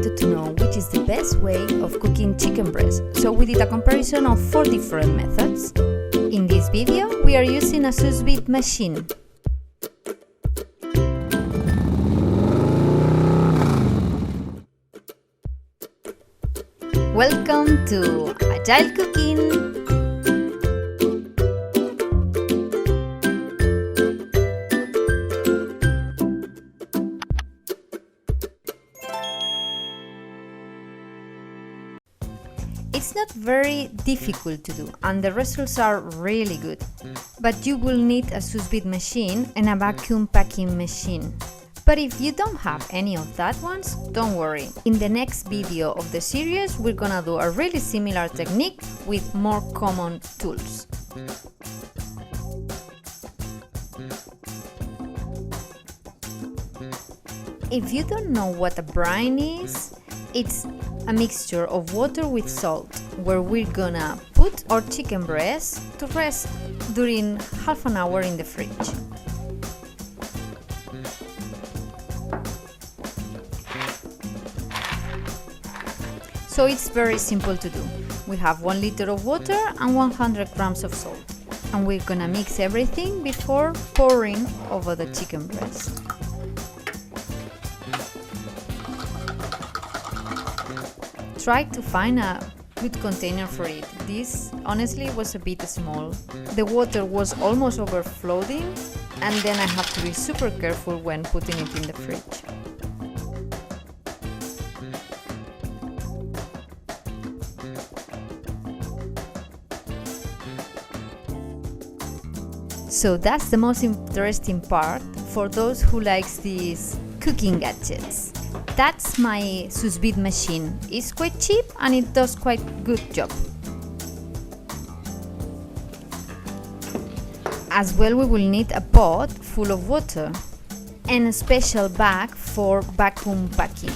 wanted to know which is the best way of cooking chicken breast, so we did a comparison of 4 different methods. In this video, we are using a sous vide machine. Welcome to Agile Cooking! It's not very difficult to do and the results are really good, but you will need a sous vide machine and a vacuum packing machine. But if you don't have any of that ones, don't worry. In the next video of the series, we're gonna do a really similar technique with more common tools. If you don't know what a brine is, it's a mixture of water with salt, where we're gonna put our chicken breast to rest during half an hour in the fridge. So it's very simple to do. We have 1 liter of water and 100 grams of salt, and we're gonna mix everything before pouring over the chicken breast. Try to find a good container for it. This honestly was a bit small. The water was almost overflowing, and then I have to be super careful when putting it in the fridge. So that's the most interesting part for those who likes these cooking gadgets. That's my sous vide machine. It's quite cheap and it does quite good job. As well, we will need a pot full of water and a special bag for vacuum packing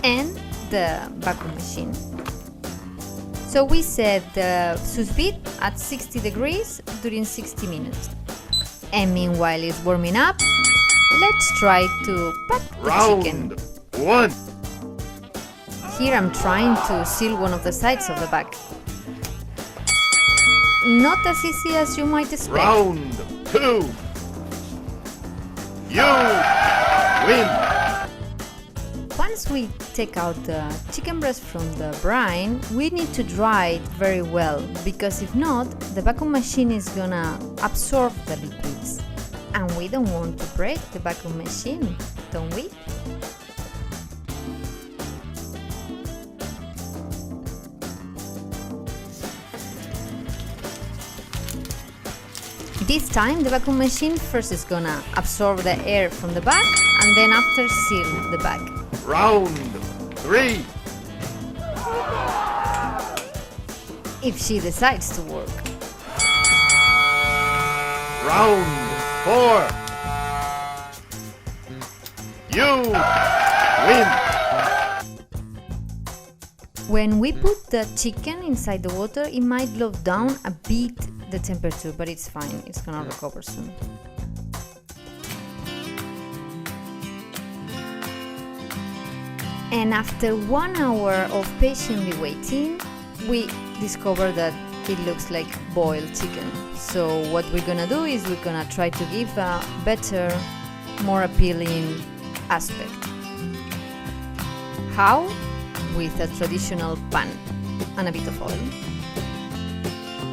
and the vacuum machine. So we set the sous vide at 60 degrees during 60 minutes. And meanwhile it's warming up, let's try to pack the chicken. One. Here I'm trying to seal one of the sides of the bag. Not as easy as you might expect. Round 2. You win. Once we take out the chicken breast from the brine, we need to dry it very well, because if not, the vacuum machine is gonna absorb the liquids. And we don't want to break the vacuum machine, don't we? This time the vacuum machine first is gonna absorb the air from the bag and then after seal the bag. Round 3. If she decides to work. Round 4. You win. When we put the chicken inside the water, it might low down a bit the temperature, but it's fine, it's gonna recover soon. And after 1 hour of patiently waiting, we discover that it looks like boiled chicken. So what we're gonna do is we're gonna try to give a better, more appealing aspect. How? With a traditional pan and a bit of oil.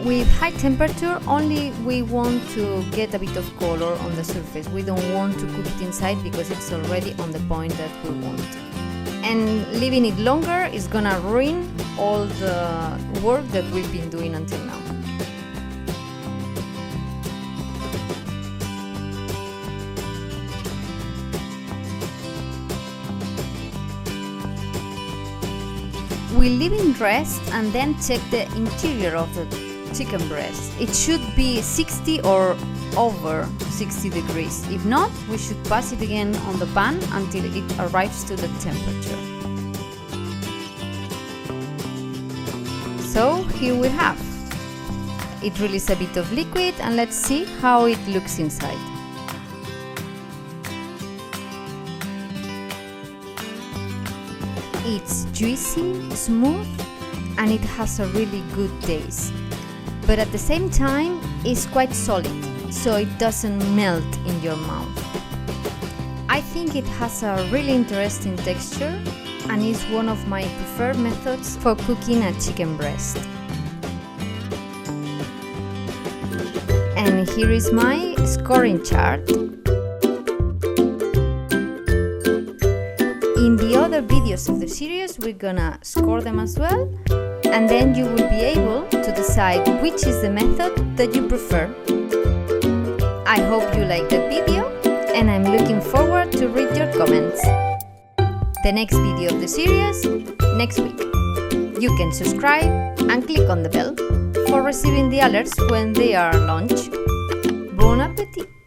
With high temperature, only we want to get a bit of color on the surface. We don't want to cook it inside because it's already on the point that we want. And leaving it longer is gonna ruin all the work that we've been doing until now. We leave it rest and then check the interior of the chicken breast. It should be 60 or over 60 degrees. If not, we should pass it again on the pan until it arrives to the temperature. So here we have. It releases a bit of liquid and let's see how it looks inside. It's juicy, smooth, and it has a really good taste. But at the same time, it's quite solid, so it doesn't melt in your mouth. I think it has a really interesting texture and is one of my preferred methods for cooking a chicken breast. And here is my scoring chart. In the other videos of the series, we're gonna score them as well, and then you will be able to decide which is the method that you prefer. I hope you like that video, and I'm looking forward to read your comments. The next video of the series, next week. You can subscribe and click on the bell for receiving the alerts when they are launched. Bon appétit!